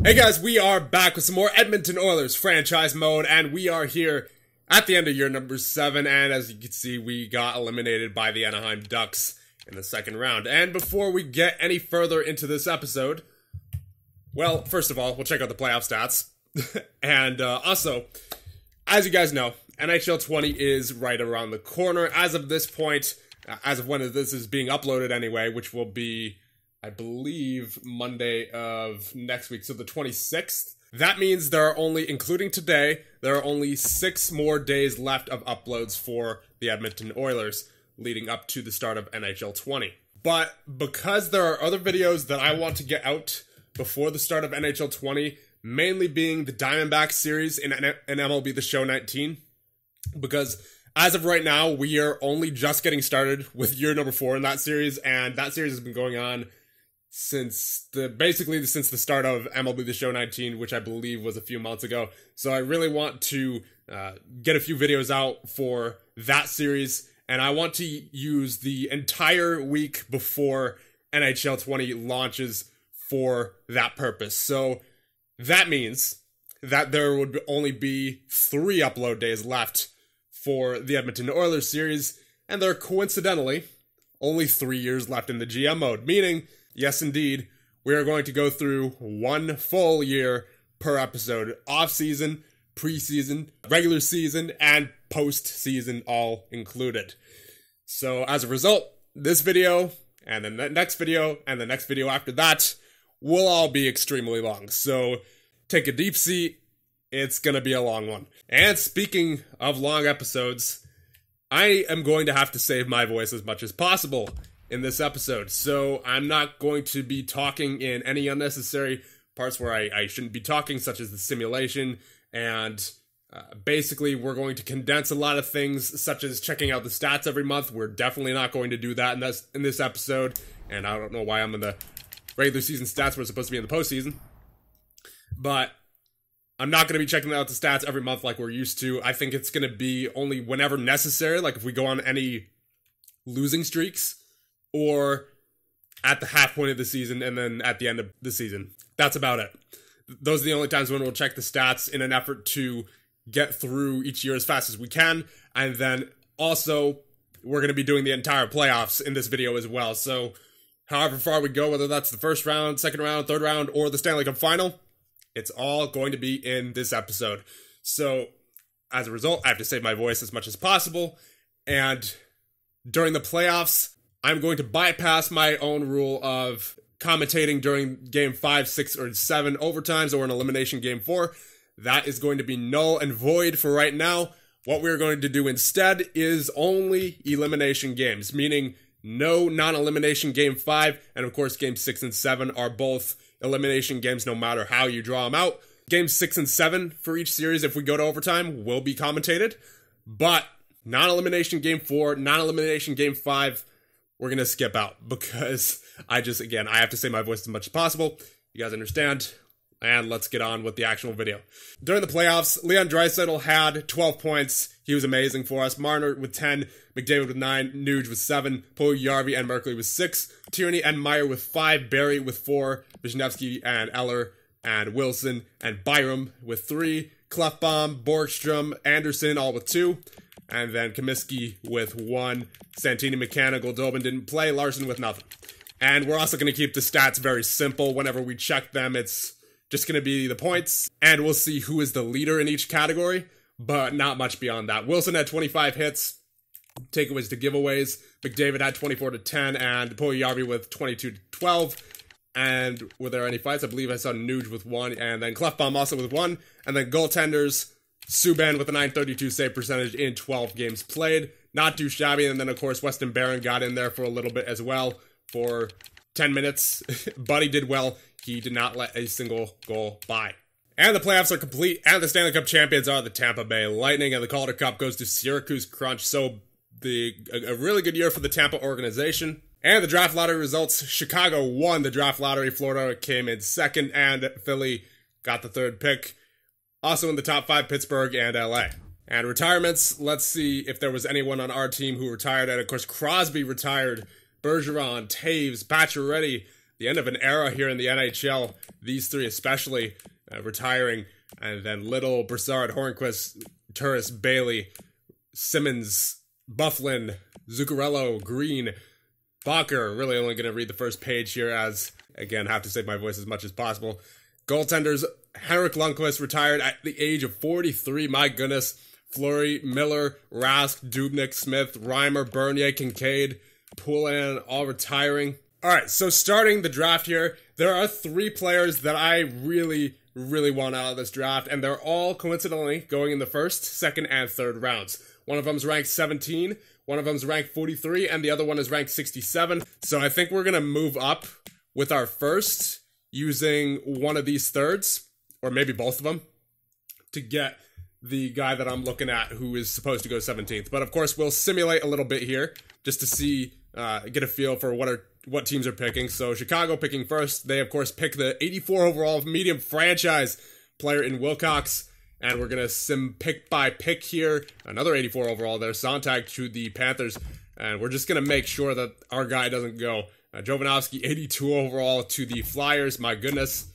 Hey guys, we are back with some more Edmonton Oilers franchise mode, and we are here at the end of year number 7, and as you can see, we got eliminated by the Anaheim Ducks in the second round. And before we get any further into this episode, well, first of all, we'll check out the playoff stats. And also, as you guys know, NHL 20 is right around the corner. As of this point, as of when this is being uploaded anyway, which will be, I believe, Monday of next week, so the 26th. That means there are only, including today, there are only 6 more days left of uploads for the Edmonton Oilers, leading up to the start of NHL 20. But because there are other videos that I want to get out before the start of NHL 20, mainly being the Diamondback series in MLB The Show 19, because as of right now, we are only just getting started with year number 4 in that series, and that series has been going on since the start of MLB The Show 19, which I believe was a few months ago. So I really want to get a few videos out for that series, and I want to use the entire week before NHL 20 launches for that purpose. So that means that there would only be 3 upload days left for the Edmonton Oilers series, and there are coincidentally only 3 years left in the GM mode, meaning, yes, indeed, we are going to go through 1 full year per episode. Off-season, preseason, regular season, and post-season all included. So, as a result, this video, and then the next video, and the next video after that, will all be extremely long. So, take a deep seat. It's gonna be a long one. And speaking of long episodes, I am going to have to save my voice as much as possible in this episode, so I'm not going to be talking in any unnecessary parts where I shouldn't be talking, such as the simulation, and basically we're going to condense a lot of things, such as checking out the stats every month. We're definitely not going to do that in this episode, and I don't know why I'm in the regular season stats when it's supposed to be in the postseason, but I'm not going to be checking out the stats every month like we're used to. I think it's going to be only whenever necessary, like if we go on any losing streaks, or at the half point of the season, and then at the end of the season. That's about it. Those are the only times when we'll check the stats in an effort to get through each year as fast as we can. And then also, we're going to be doing the entire playoffs in this video as well. So, however far we go, whether that's the first round, second round, third round, or the Stanley Cup final, it's all going to be in this episode. So, as a result, I have to save my voice as much as possible. And during the playoffs, I'm going to bypass my own rule of commentating during Game 5, 6, or 7 overtimes or an elimination Game 4. That is going to be null and void for right now. What we're going to do instead is only elimination games, meaning no non-elimination Game 5, and of course Game 6 and 7 are both elimination games no matter how you draw them out. Game 6 and 7 for each series, if we go to overtime, will be commentated, but non-elimination Game 4, non-elimination Game 5, we're going to skip out because I have to save my voice as much as possible. You guys understand? And let's get on with the actual video. During the playoffs, Leon Draisaitl had 12 points. He was amazing for us. Marner with 10, McDavid with 9, Nuge with 7, Puljujarvi and Merkley with 6, Tierney and Meyer with 5, Barry with 4, Wisniewski and Eller and Wilson and Byram with 3, Klefbom, Borgstrom, Anderson all with 2, and then Comiskey with 1, Santini, McCann, Goldobin didn't play, Larson with nothing. And we're also going to keep the stats very simple. Whenever we check them, it's just going to be the points, and we'll see who is the leader in each category, but not much beyond that. Wilson had 25 hits, takeaways to giveaways. McDavid had 24 to 10, and Puljujarvi with 22 to 12. And were there any fights? I believe I saw Nuge with 1, and then Klefbom also with 1, and then goaltenders, Subban with a .932 save percentage in 12 games played. Not too shabby. And then, of course, Weston Barron got in there for a little bit as well for 10 minutes. But he did well. He did not let a single goal by. And the playoffs are complete. And the Stanley Cup champions are the Tampa Bay Lightning. And the Calder Cup goes to Syracuse Crunch. So a really good year for the Tampa organization. And the draft lottery results. Chicago won the draft lottery. Florida came in second. And Philly got the third pick. Also in the top 5, Pittsburgh and LA. And retirements, let's see if there was anyone on our team who retired. And of course, Crosby retired, Bergeron, Taves, Pacioretty, the end of an era here in the NHL. These three especially retiring. And then Little, Brassard, Hornquist, Turris, Bailey, Simmons, Bufflin, Zuccarello, Green, Bacher. Really only going to read the first page here as, again, have to save my voice as much as possible. Goaltenders, Henrik Lundqvist retired at the age of 43. My goodness. Fleury, Miller, Rask, Dubnyk, Smith, Reimer, Bernier, Kincaid, Poulin, all retiring. Alright, so starting the draft here, there are 3 players that I really want out of this draft, and they're all coincidentally going in the first, second, and third rounds. One of them's ranked 17, one of them's ranked 43, and the other one is ranked 67. So I think we're gonna move up with our first using one of these thirds, or maybe both of them, to get the guy that I'm looking at who is supposed to go 17th. But of course, we'll simulate a little bit here just to see, get a feel for what teams are picking. So Chicago picking first. They, of course, pick the 84 overall medium franchise player in Wilcox. And we're going to sim pick by pick here. Another 84 overall there. Sontag to the Panthers. And we're just going to make sure that our guy doesn't go. Jovanovski, 82 overall to the Flyers. My goodness.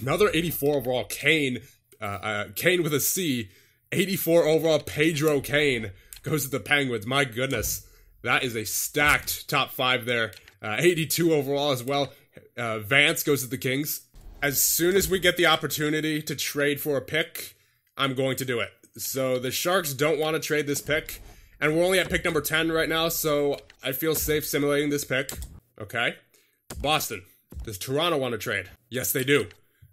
Another 84 overall Kane. Kane with a C. 84 overall Pedro Kane goes to the Penguins. My goodness. That is a stacked top 5 there. 82 overall as well. Vance goes to the Kings. As soon as we get the opportunity to trade for a pick, I'm going to do it. So the Sharks don't want to trade this pick. And we're only at pick number 10 right now, so I feel safe simulating this pick. Okay. Boston. Does Toronto want to trade? Yes, they do.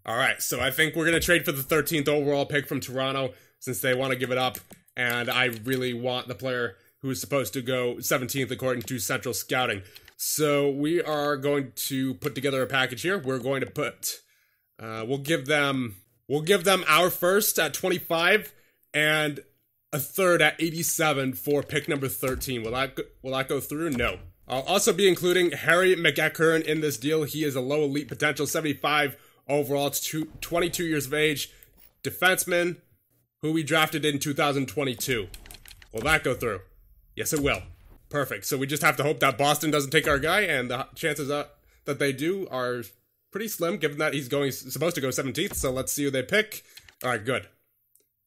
Alright, so I think we're going to trade for the 13th overall pick from Toronto since they want to give it up. And I really want the player who is supposed to go 17th according to Central Scouting. So we are going to put together a package here. We're going to put, we'll give them our first at 25 and a third at 87 for pick number 13. Will that go through? No. I'll also be including Harry McEachern in this deal. He is a low elite potential, 75 overall, 22 years of age, defenseman who we drafted in 2022. Will that go through? Yes, it will. Perfect. So we just have to hope that Boston doesn't take our guy, and the chances that they do are pretty slim, given that he's supposed to go 17th. So let's see who they pick. All right, good.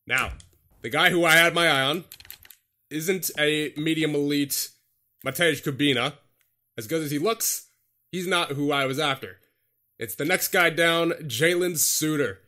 Now, the guy who I had my eye on isn't a medium elite Matej Kubina. As good as he looks, he's not who I was after. It's the next guy down, Jalen Suter.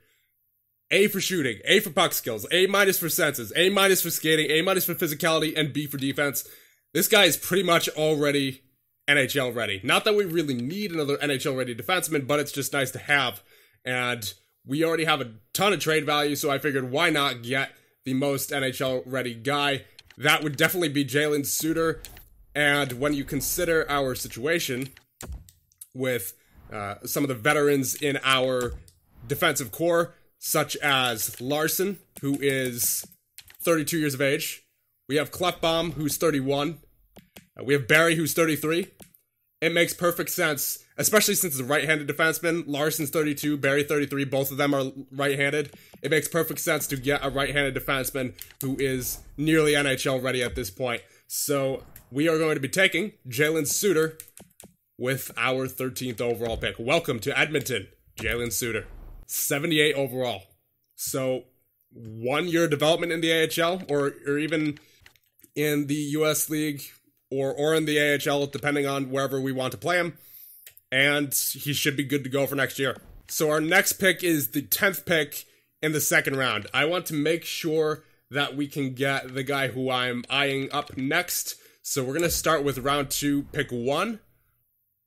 A for shooting, A for puck skills, A- for senses, A- for skating, A- for physicality, and B for defense. This guy is pretty much already NHL ready. Not that we really need another NHL ready defenseman, but it's just nice to have. And we already have a ton of trade value, so I figured why not get the most NHL ready guy. That would definitely be Jalen Suter. And when you consider our situation with some of the veterans in our defensive core, such as Larson, who is 32 years of age. We have Klefbom, who's 31. We have Barry, who's 33. It makes perfect sense, especially since it's a right-handed defenseman. Larson's 32, Barry 33, both of them are right-handed. It makes perfect sense to get a right-handed defenseman who is nearly NHL ready at this point. So we are going to be taking Jalen Suter with our 13th overall pick. Welcome to Edmonton, Jalen Suter. 78 overall. So 1 year development in the AHL or even in the US League or in the AHL, depending on wherever we want to play him. And he should be good to go for next year. So our next pick is the 10th pick in the second round. I want to make sure that we can get the guy who I'm eyeing up next. So we're going to start with round 2, pick 1.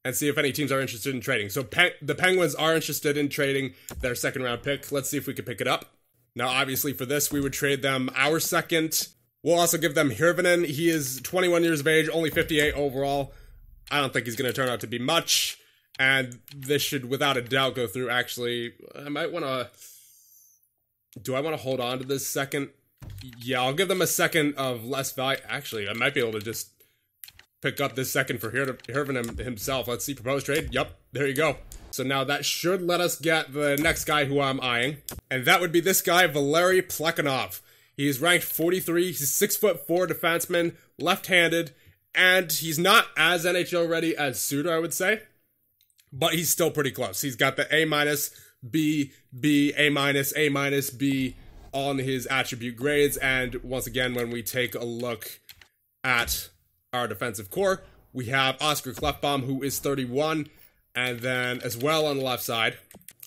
And see if any teams are interested in trading. So the Penguins are interested in trading their second round pick. Let's see if we can pick it up. Now, obviously, for this, we would trade them our second. We'll also give them Hirvonen. He is 21 years of age, only 58 overall. I don't think he's going to turn out to be much. And this should, without a doubt, go through. Actually, I might want to... Do I want to hold on to this second? Yeah, I'll give them a second of less value. Actually, I might be able to just pick up this second for Hirvonen himself. Let's see, proposed trade. Yep, there you go. So now that should let us get the next guy who I'm eyeing. And that would be this guy, Valeri Plekhanov. He's ranked 43. He's 6'4" defenseman, left-handed, and he's not as NHL ready as Suter, I would say. but he's still pretty close. He's got the A-, B, B, A-, B on his attribute grades. And once again, when we take a look at our defensive core, we have Oscar Klefbom, who is 31, and then as well on the left side,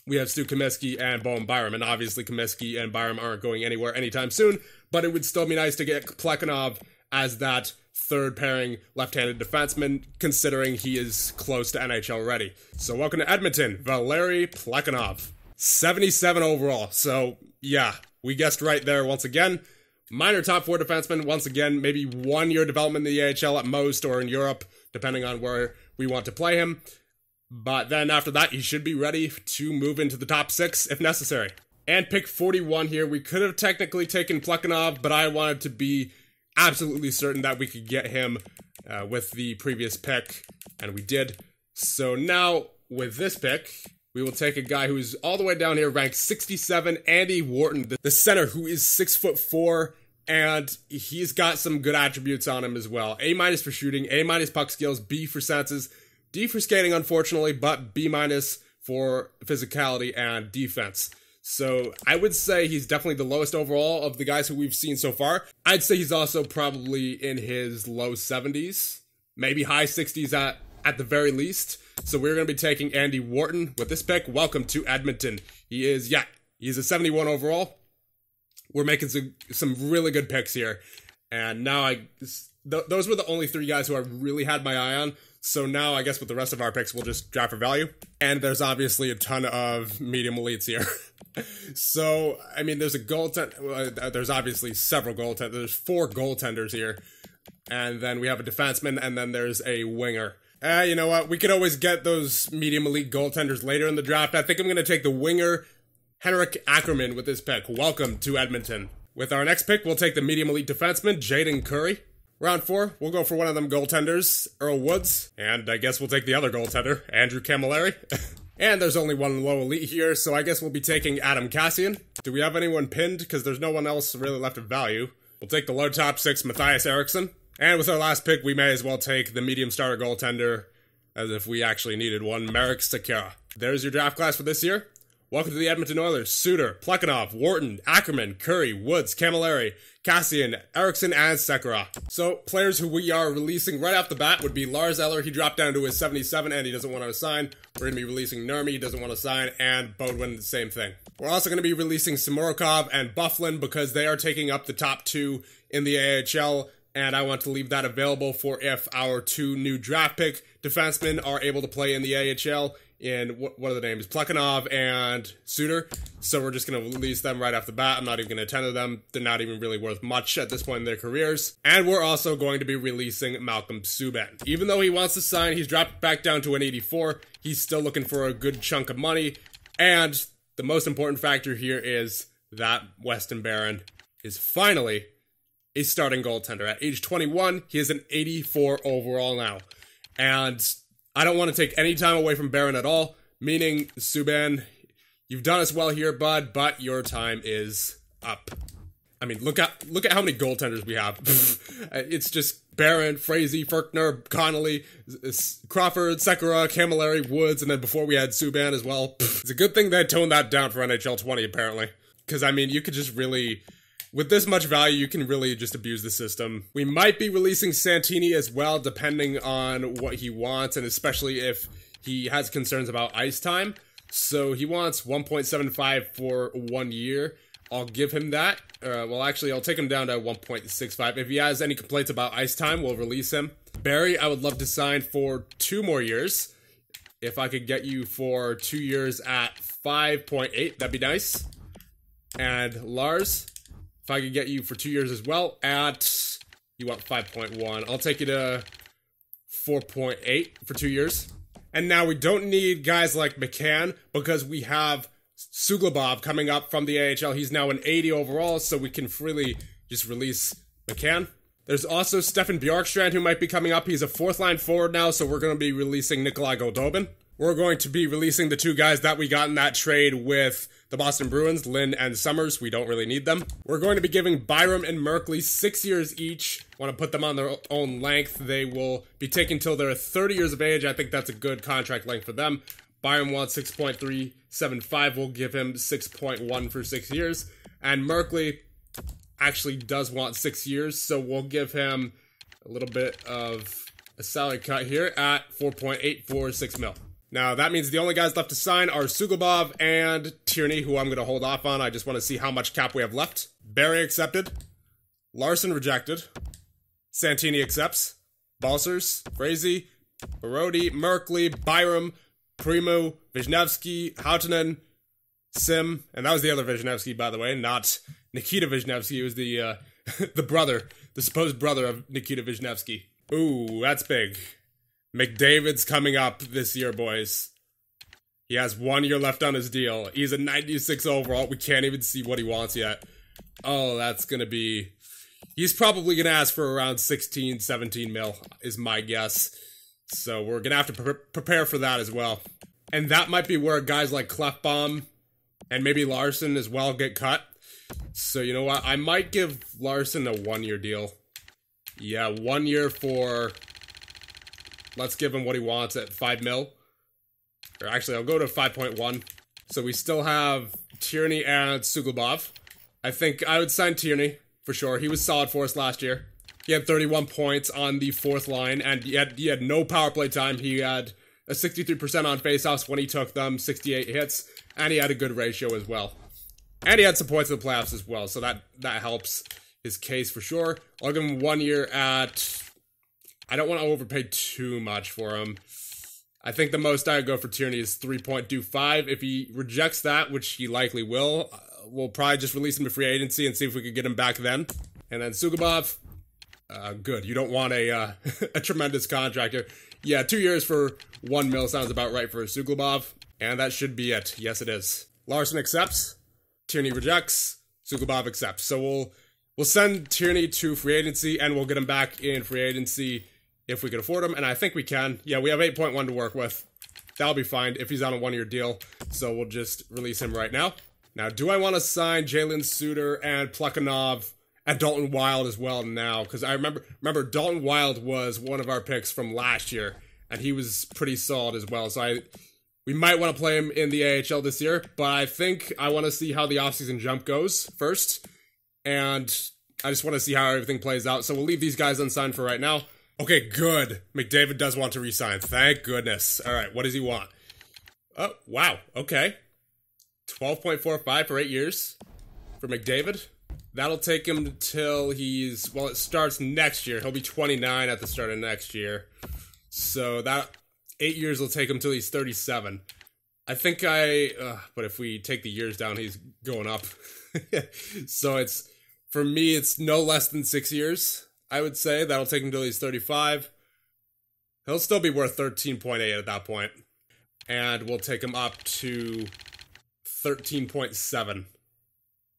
we have Stu Comiskey and Bowen Byram. And obviously Comiskey and Byram aren't going anywhere anytime soon, but it would still be nice to get Plekhanov as that third pairing left-handed defenseman, considering he is close to NHL ready. So welcome to Edmonton, Valeri Plekhanov. 77 overall. So yeah, we guessed right there once again. Minor top 4 defenseman, once again, maybe 1 year development in the AHL at most, or in Europe, depending on where we want to play him. But then after that, he should be ready to move into the top 6 if necessary. And pick 41 here. We could have technically taken Plekhanov, but I wanted to be absolutely certain that we could get him with the previous pick, and we did. So now, with this pick, we will take a guy who's all the way down here, ranked 67, Andy Wharton, the center, who is 6'4", and he's got some good attributes on him as well. A- for shooting, A- puck skills, B for senses, D for skating, unfortunately, but B- for physicality and defense. So I would say he's definitely the lowest overall of the guys who we've seen so far. I'd say he's also probably in his low 70s, maybe high 60s at the very least. So we're going to be taking Andy Wharton with this pick. Welcome to Edmonton. He's a 71 overall. We're making some really good picks here. And now those were the only 3 guys who I really had my eye on. So now I guess with the rest of our picks, we'll just draft for value. And there's obviously a ton of medium elites here. So, I mean, there's there's obviously several goaltenders. There's 4 goaltenders here. And then we have a defenseman, and then there's a winger. You know what? We could always get those medium elite goaltenders later in the draft. I think I'm going to take the winger, Henrik Ackerman, with this pick. Welcome to Edmonton. With our next pick, we'll take the medium elite defenseman, Jaden Curry. Round 4, we'll go for one of them goaltenders, Earl Woods. And I guess we'll take the other goaltender, Andrew Camilleri. And there's only one low elite here, so I guess we'll be taking Adam Cassian. Do we have anyone pinned? Because there's no one else really left of value. We'll take the low top 6, Matthias Eriksson. And with our last pick, we may as well take the medium starter goaltender, as if we actually needed one, Marek Sekera. There's your draft class for this year. Welcome to the Edmonton Oilers. Suter, Plekhanov, Wharton, Ackerman, Curry, Woods, Camilleri, Cassian, Eriksson, and Sekera. So, players who we are releasing right off the bat would be Lars Eller. He dropped down to his 77 and he doesn't want to sign. We're going to be releasing Nurmi, he doesn't want to sign, and Bodwin, the same thing. We're also going to be releasing Samorukov and Bufflin because they are taking up the top 2 in the AHL, and I want to leave that available for if our 2 new draft pick defensemen are able to play in the AHL. In what are the names? Plekhanov and Suter. So we're just going to release them right off the bat. I'm not even going to tender them. They're not even really worth much at this point in their careers. And we're also going to be releasing Malcolm Subban. Even though he wants to sign, he's dropped back down to an 84. He's still looking for a good chunk of money. And the most important factor here is that Weston Barron is finally a starting goaltender. At age 21, he is an 84 overall now. And I don't want to take any time away from Barron at all, meaning, Subban, you've done us well here, bud, but your time is up. I mean, look at how many goaltenders we have. It's just Barron, Frazee, Ferkner, Connolly, Crawford, Sekera, Camilleri, Woods, and then before we had Subban as well. It's a good thing they toned that down for NHL 20, apparently. Because, I mean, you could just really, with this much value, you can really just abuse the system. We might be releasing Santini as well, depending on what he wants, and especially if he has concerns about ice time. So he wants 1.75 for 1 year. I'll give him that. Well, actually, I'll take him down to 1.65. If he has any complaints about ice time, we'll release him. Barry, I would love to sign for 2 more years. If I could get you for 2 years at 5.8, that'd be nice. And Lars, if I could get you for 2 years as well at, you want 5.1. I'll take you to 4.8 for 2 years. And now we don't need guys like McCann because we have Suglobov coming up from the AHL. He's now an 80 overall, so we can freely just release McCann. There's also Stefan Bjorkstrand who might be coming up. He's a 4th line forward now, so we're going to be releasing Nikolai Goldobin. We're going to be releasing the two guys that we got in that trade with the Boston Bruins, Lynn and Summers. We don't really need them. We're going to be giving Byram and Merkley 6 years each. Want to put them on their own length. They will be taken till they're 30 years of age. I think that's a good contract length for them. Byram wants 6.375. We'll give him 6.1 for 6 years. And Merkley actually does want 6 years, so we'll give him a little bit of a salary cut here at 4.846 mil. Now, that means the only guys left to sign are Suglobov and Tierney, who I'm going to hold off on. I just want to see how much cap we have left. Barry accepted. Larson rejected. Santini accepts. Balsers, Frazee, Barodi, Merkley, Byram, Primu, Wisniewski, Hautanen, Sim, and that was the other Wisniewski, by the way, not Nikita Wisniewski. It was the the brother, the supposed brother of Nikita Wisniewski. Ooh, that's big. McDavid's coming up this year, boys. He has 1 year left on his deal. He's a 96 overall. We can't even see what he wants yet. Oh, that's going to be... He's probably going to ask for around 16, 17 mil, is my guess. So we're going to have to prepare for that as well. And that might be where guys like Klefbom and maybe Larson as well get cut. So you know what? I might give Larson a 1 year deal. Yeah, 1 year for... Let's give him what he wants at 5 mil. Or actually, I'll go to 5.1. So we still have Tierney and Suglobov. I think I would sign Tierney, for sure. He was solid for us last year. He had 31 points on the fourth line, and he had no power play time. He had a 63% on faceoffs when he took them, 68 hits, and he had a good ratio as well. And he had some points in the playoffs as well, so that helps his case for sure. I'll give him 1 year at... I don't want to overpay too much for him. I think the most I would go for Tierney is 3.25. If he rejects that, which he likely will, we'll probably just release him to free agency and see if we could get him back then. And then Suglobov, good. You don't want a a tremendous contract here. Yeah, 2 years for 1 mil sounds about right for Suglobov. And that should be it. Yes, it is. Larson accepts. Tierney rejects. Suglobov accepts. So we'll send Tierney to free agency, and we'll get him back in free agency if we can afford him, and I think we can. Yeah, we have 8.1 to work with. That'll be fine if he's on a 1 year deal, so we'll just release him right now. Now, do I want to sign Jalen Suter and Plekhanov and Dalton Wild as well now? Because I remember Dalton Wild was one of our picks from last year, and he was pretty solid as well, so we might want to play him in the AHL this year, but I think I want to see how the offseason jump goes first, and I just want to see how everything plays out, so we'll leave these guys unsigned for right now. Okay, good. McDavid does want to resign. Thank goodness. All right, what does he want? Oh, wow. Okay. 12.45 for 8 years for McDavid. That'll take him till he's... Well, it starts next year. He'll be 29 at the start of next year. So that 8 years will take him till he's 37. I think but if we take the years down, he's going up. So it's... For me, it's no less than 6 years. I would say that'll take him till he's 35. He'll still be worth 13.8 at that point. And we'll take him up to 13.7.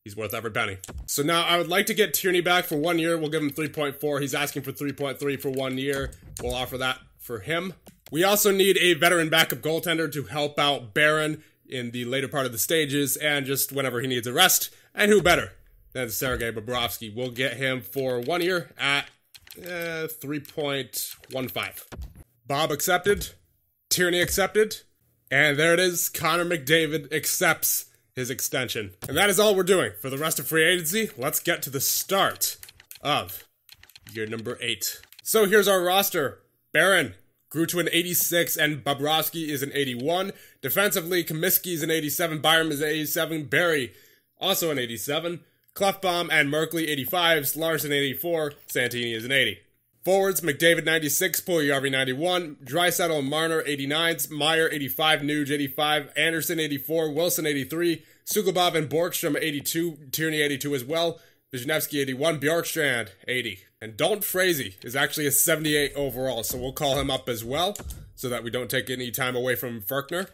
He's worth every penny. So now I would like to get Tierney back for 1 year. We'll give him 3.4. He's asking for 3.3 for 1 year. We'll offer that for him. We also need a veteran backup goaltender to help out Barron in the later part of the stages and just whenever he needs a rest. And who better than Sergei Bobrovsky? We'll get him for 1 year at 3.15. Bob accepted. Tierney accepted. And there it is. Connor McDavid accepts his extension. And that is all we're doing for the rest of free agency. Let's get to the start of year number 8. So here's our roster. Barron grew to an 86, and Bobrovsky is an 81. Defensively, Comiskey is an 87. Byram is an 87. Barry, also an 87. Klefbom and Merkley, 85s. Larson, 84. Santini is an 80. Forwards, McDavid, 96. Puljujarvi, 91. Draisaitl and Marner, 89s. Meyer, 85. Nuge, 85. Anderson, 84. Wilson, 83. Suglobov and Borkstrom, 82. Tierney, 82 as well. Wisniewski, 81. Bjorkstrand, 80. And Dalton Frazee is actually a 78 overall, so we'll call him up as well, so that we don't take any time away from Ferkner.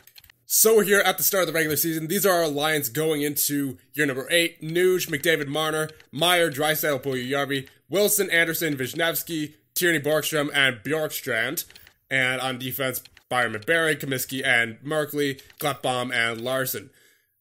So we're here at the start of the regular season. These are our lines going into year number 8. Nuge, McDavid, Marner, Meyer, Draisaitl, Puljujarvi, Wilson, Anderson, Wisniewski, Tierney, Borkstrom, and Bjorkstrand. And on defense, Byram and Barry, Comiskey and Merkley, Klefbom and Larson.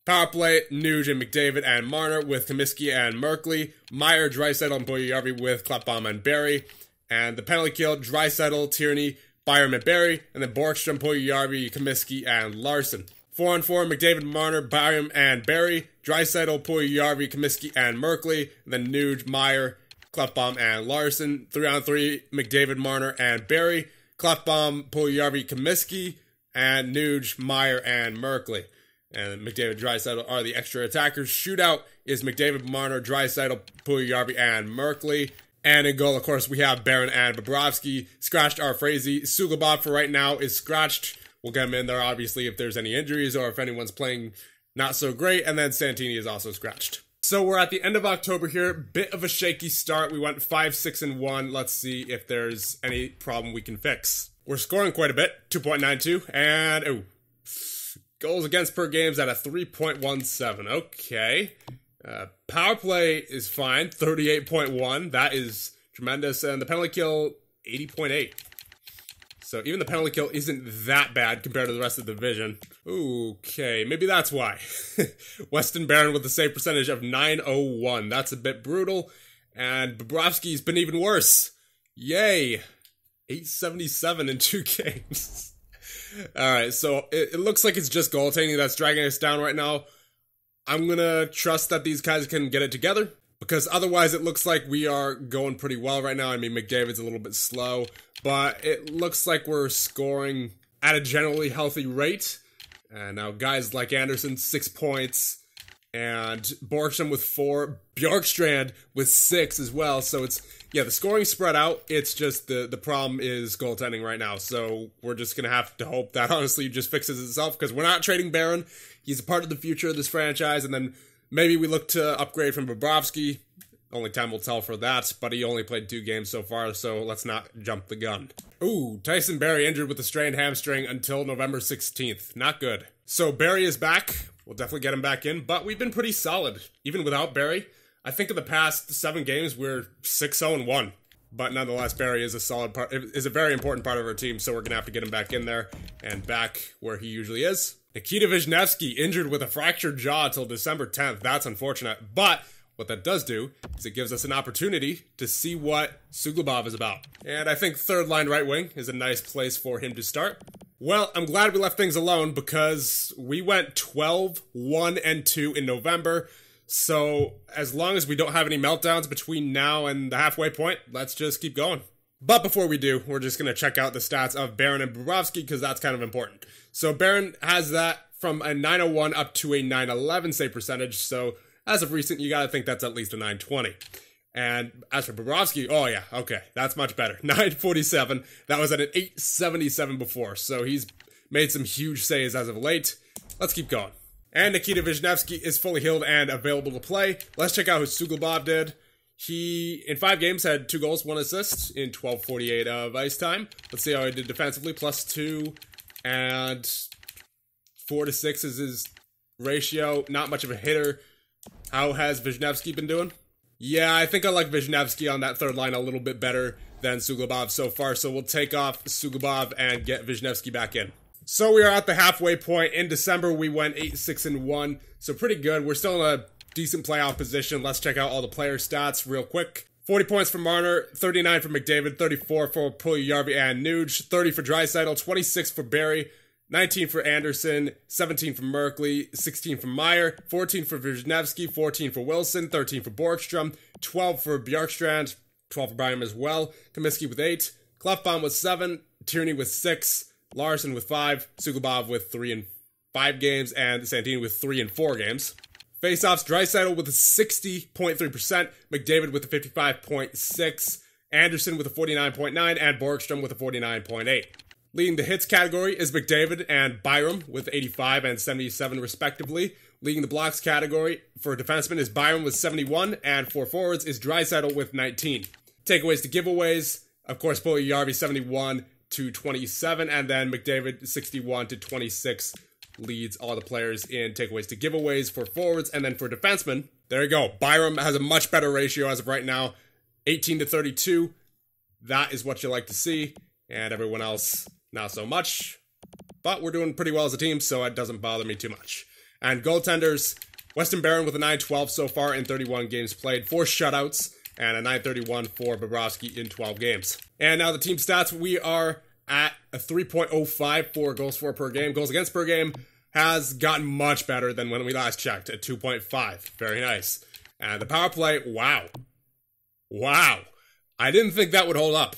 Power play, Nuge and McDavid and Marner with Comiskey and Merkley. Meyer, Draisaitl, and Puljujarvi with Klefbom and Barry. And the penalty kill, Draisaitl, Tierney, Byram and Barry. And then Borkstrom, Puljujarvi, Comiskey and Larson. 4-on-4, McDavid, Marner, Byram and Barry. Draisaitl, Puljujarvi, Comiskey and Merkley. And then Nuge, Meyer, Klefbom and Larson. 3-on-3, McDavid, Marner and Barry. Klefbom, Puljujarvi, Comiskey. And Nuge, Meyer and Merkley. And McDavid, Draisaitl are the extra attackers. Shootout is McDavid, Marner, Draisaitl, Puljujarvi, and Merkley. And in goal, of course, we have Barron and Bobrovsky. Scratched are Frazee. Suglobov for right now is scratched. We'll get him in there, obviously, if there's any injuries or if anyone's playing not so great. And then Santini is also scratched. So we're at the end of October here. Bit of a shaky start. We went 5-6-1. Let's see if there's any problem we can fix. We're scoring quite a bit. 2.92. And, goals against per game's at a 3.17. Okay. Power play is fine. 38.1. That is tremendous. And the penalty kill, 80.8. So even the penalty kill isn't that bad compared to the rest of the division. Okay, maybe that's why. Weston Barron with a save percentage of .901. That's a bit brutal. And Bobrovsky's been even worse. Yay. 877 in 2 games. Alright, so it looks like it's just goaltending that's dragging us down right now. I'm gonna trust that these guys can get it together, because otherwise it looks like we are going pretty well right now. I mean, McDavid's a little bit slow, but it looks like we're scoring at a generally healthy rate. And now guys like Anderson, 6 points, and Borkstrom with 4, Bjorkstrand with 6 as well. So it's, yeah, the scoring spread out. It's just the problem is goaltending right now. So we're just going to have to hope that honestly just fixes itself, because we're not trading Barron. He's a part of the future of this franchise. And then maybe we look to upgrade from Bobrovsky. Only time will tell for that, but he only played 2 games so far, so let's not jump the gun. Ooh, Tyson Barrie injured with a strained hamstring until November 16th. Not good. So Barrie is back. We'll definitely get him back in, but we've been pretty solid, even without Barrie. I think in the past 7 games, we're 6-0-1. But nonetheless, Barrie is a solid part, is a very important part of our team, so we're going to have to get him back in there and back where he usually is. Nikita Wisniewski injured with a fractured jaw until December 10th. That's unfortunate, but what that does do is it gives us an opportunity to see what Suglobov is about. And I think third line right wing is a nice place for him to start. Well, I'm glad we left things alone, because we went 12-1-2 in November. So as long as we don't have any meltdowns between now and the halfway point, let's just keep going. But before we do, we're just going to check out the stats of Barron and Bobrovsky, because that's kind of important. So Barron has that from a .901 up to a .911 save percentage. So as of recent, you got to think that's at least a .920. And as for Bobrovsky, oh yeah, okay, that's much better. .947. That was at an .877 before. So he's made some huge saves as of late. Let's keep going. And Nikita Wisniewski is fully healed and available to play. Let's check out who Suglobov did. He, in 5 games, had 2 goals, 1 assist in 12:48 of ice time. Let's see how he did defensively. +2 and 4-6 is his ratio. Not much of a hitter. How has Wisniewski been doing? Yeah, I think I like Wisniewski on that third line a little bit better than Suglobov so far. So we'll take off Suglobov and get Wisniewski back in. So we are at the halfway point. In December, we went 8-6-1. So pretty good. We're still in a decent playoff position. Let's check out all the player stats real quick. 40 points for Marner, 39 for McDavid, 34 for Puljujarvi and Nuge, 30 for Draisaitl, 26 for Barrie, 19 for Anderson, 17 for Merkley, 16 for Meyer, 14 for Wisniewski, 14 for Wilson, 13 for Borkstrom, 12 for Bjorkstrand, 12 for Byram as well, Comiskey with 8, Klefbom with 7, Tierney with 6, Larson with 5, Suglobov with 3 in 5 games, and Santini with 3 in 4 games. Faceoffs, Draisaitl with a 60.3%, McDavid with a 55.6%, Anderson with a 49.9%, and Borkstrom with a 49.8%. Leading the hits category is McDavid and Byram with 85 and 77 respectively. Leading the blocks category for defensemen is Byram with 71, and for forwards is Draisaitl with 19. Takeaways to giveaways, of course, Puljujarvi 71 to 27, and then McDavid 61 to 26 leads all the players in takeaways to giveaways for forwards. And then for defensemen, there you go. Byram has a much better ratio as of right now, 18 to 32. That is what you like to see. And everyone else, not so much. but we're doing pretty well as a team, so it doesn't bother me too much. And goaltenders, Weston Barron with a .912 so far in 31 games played, 4 shutouts, and a .931 for Bobrovsky in 12 games. And now the team stats, we are at a 3.05 for goals for per game. Goals against per game has gotten much better than when we last checked at 2.5. Very nice. And the power play, wow. Wow. I didn't think that would hold up.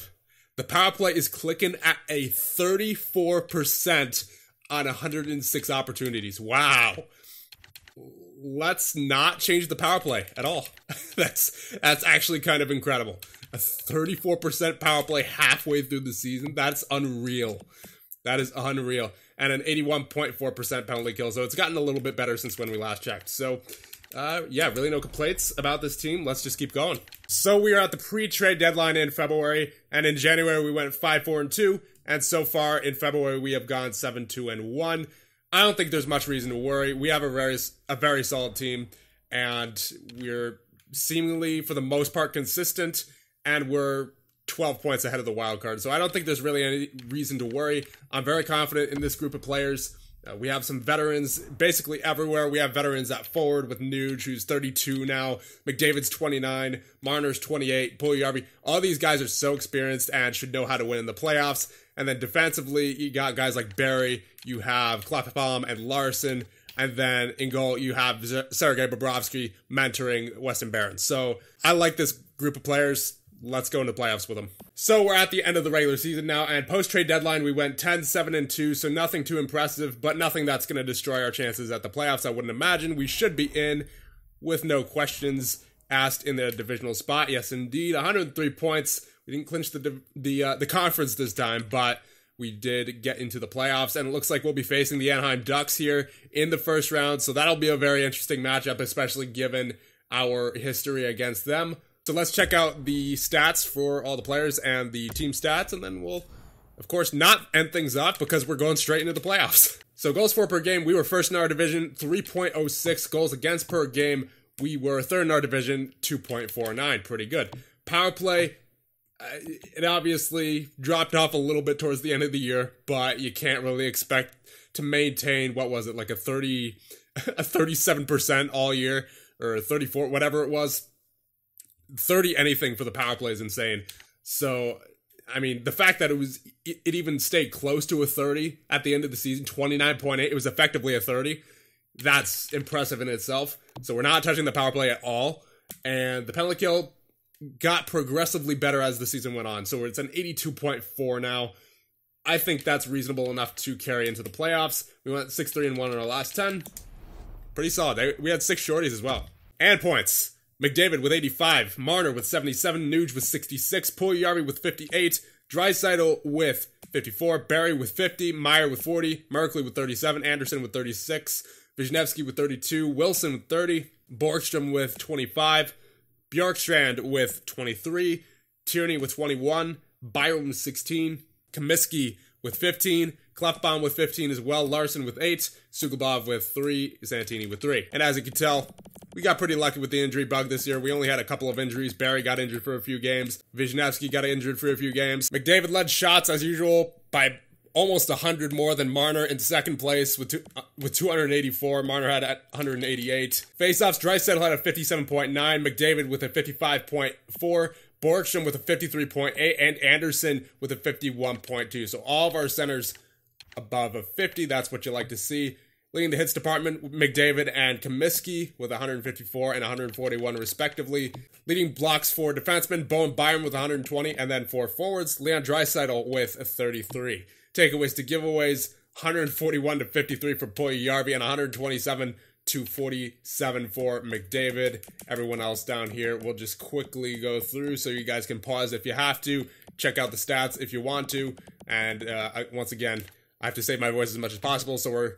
The power play is clicking at a 34% on 106 opportunities. Wow. Let's not change the power play at all. That's actually kind of incredible. A 34% power play halfway through the season. That's unreal. That is unreal. And an 81.4% penalty kill. So it's gotten a little bit better since when we last checked. So, yeah, really no complaints about this team. Let's just keep going. So we are at the pre-trade deadline in February. And in January, we went 5-4-2. And so far in February, we have gone 7-2-1. I don't think there's much reason to worry. We have a very solid team, and we're seemingly, for the most part, consistent, and we're 12 points ahead of the wild card. So I don't think there's really any reason to worry. I'm very confident in this group of players. We have some veterans basically everywhere. We have veterans at forward with Nuge, who's 32 now. McDavid's 29. Marner's 28. Puljujarvi. All these guys are so experienced and should know how to win in the playoffs. And then defensively, you got guys like Barry. You have Klapperbaum and Larson. And then in goal, you have Sergei Bobrovsky mentoring Weston Barron. So I like this group of players. Let's go into playoffs with them. So we're at the end of the regular season now, and post-trade deadline, we went 10-7-2, so nothing too impressive, but nothing that's going to destroy our chances at the playoffs. I wouldn't imagine. We should be in with no questions asked in the divisional spot. Yes, indeed, 103 points. We didn't clinch the conference this time, but we did get into the playoffs, and it looks like we'll be facing the Anaheim Ducks here in the first round, so that'll be a very interesting matchup, especially given our history against them. So let's check out the stats for all the players and the team stats, and then we'll, of course, not end things up because we're going straight into the playoffs. So goals for per game, we were first in our division, 3.06 goals against per game. We were third in our division, 2.49, pretty good. Power play, it obviously dropped off a little bit towards the end of the year, but you can't really expect to maintain, what was it, like a 37% all year, or 34, whatever it was. 30 anything for the power play is insane. So, I mean, the fact that it even stayed close to a 30 at the end of the season, 29.8, it was effectively a 30. That's impressive in itself. So we're not touching the power play at all. And the penalty kill got progressively better as the season went on. So it's an 82.4 now. I think that's reasonable enough to carry into the playoffs. We went 6-3-1 in our last 10. Pretty solid. We had 6 shorties as well. And points. McDavid with 85, Marner with 77, Nuge with 66, Puljujarvi with 58, Draisaitl with 54, Barry with 50, Meyer with 40, Merkley with 37, Anderson with 36, Wisniewski with 32, Wilson with 30, Borgstrom with 25, Bjorkstrand with 23, Tierney with 21, Byron with 16, Comiskey with 15, Klefbom with 15 as well, Larson with 8, Suglobov with 3, Santini with 3. And as you can tell, we got pretty lucky with the injury bug this year. We only had a couple of injuries. Barry got injured for a few games. Wisniewski got injured for a few games. McDavid led shots, as usual, by almost 100 more than Marner in second place with 284. Marner had 188. Faceoffs, Draisaitl had a 57.9. McDavid with a 55.4. Borgstrom with a 53.8. And Anderson with a 51.2. So all of our centers above a 50. That's what you like to see. Leading the hits department, McDavid and Comiskey with 154 and 141 respectively. Leading blocks for defensemen, Bowen Byron with 120, and then for forwards, Leon Draisaitl with 33. Takeaways to giveaways, 141 to 53 for Puljujarvi and 127 to 47 for McDavid. Everyone else down here, we'll just quickly go through so you guys can pause if you have to. Check out the stats if you want to. And once again, I have to save my voice as much as possible, so we're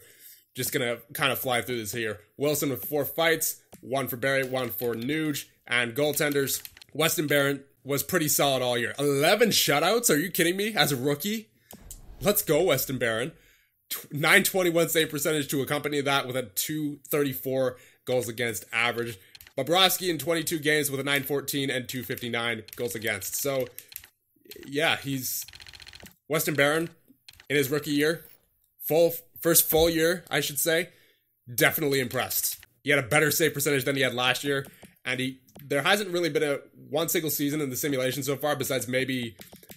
just going to kind of fly through this here. Wilson with 4 fights, 1 for Barry, 1 for Nuge. And goaltenders, Weston Barron was pretty solid all year. 11 shutouts? Are you kidding me? As a rookie? Let's go, Weston Barron. 921 save percentage to accompany that with a 234 goals against average. Bobrovsky in 22 games with a 914 and 259 goals against. So, yeah, he's Weston Barron in his rookie year. first full year, I should say, definitely impressed. He had a better save percentage than he had last year, and there hasn't really been one single season in the simulation so far, besides maybe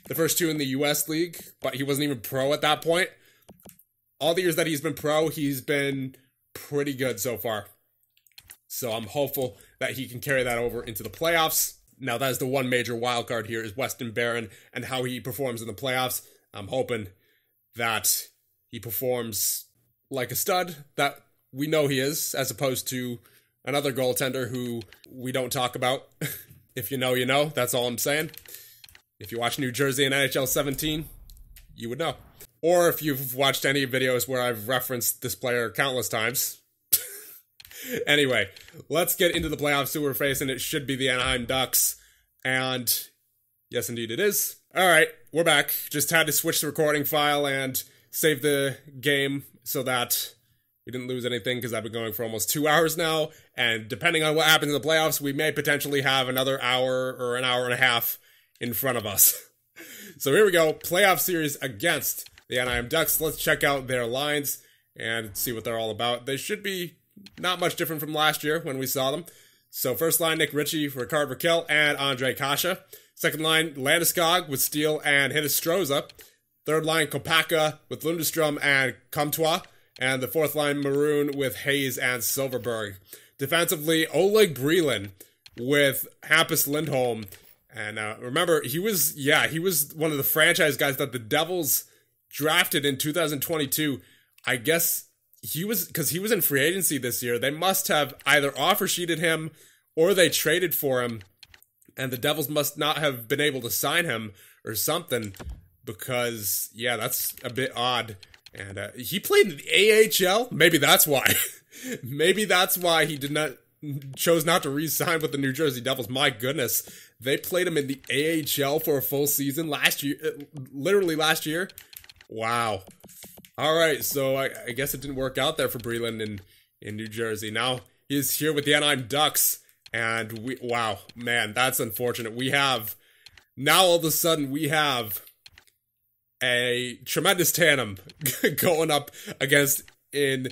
the first 2 in the US League, but he wasn't even pro at that point. All the years that he's been pro, he's been pretty good so far. So I'm hopeful that he can carry that over into the playoffs. Now, that is the one major wild card here, is Weston Barron and how he performs in the playoffs. I'm hoping that he performs like a stud that we know he is, as opposed to another goaltender who we don't talk about. If you know, you know. That's all I'm saying. If you watch New Jersey and NHL 17, you would know. Or if you've watched any videos where I've referenced this player countless times. Anyway, let's get into the playoffs who we're facing. It should be the Anaheim Ducks. And yes, indeed it is. All right, we're back. Just had to switch the recording file and save the game so that we didn't lose anything, because I've been going for almost 2 hours now. And depending on what happens in the playoffs, we may potentially have another hour or an hour and a half in front of us. So here we go. Playoff series against the Anaheim Ducks. Let's check out their lines and see what they're all about. They should be not much different from last year when we saw them. So first line, Nick Ritchie, Rickard Rakell, and Andre Kasha. Second line, Landeskog with Steele and Hinostroza. Third line, Kopaka with Lundestrom and Comtois. And the fourth line, Maroon with Hayes and Silverberg. Defensively, Oleg Brelin with Hampus Lindholm. And remember, he was one of the franchise guys that the Devils drafted in 2022. I guess because he was in free agency this year, they must have either offer sheeted him or they traded for him, and the Devils must not have been able to sign him or something, because, yeah, that's a bit odd. And he played in the AHL? Maybe that's why. Maybe that's why he chose not to re-sign with the New Jersey Devils. My goodness. They played him in the AHL for a full season last year. Literally last year. Wow. All right, so I guess it didn't work out there for Brelin in New Jersey. Now he's here with the Anaheim Ducks, and wow, man, that's unfortunate. Now all of a sudden we have a tremendous tandem going up against in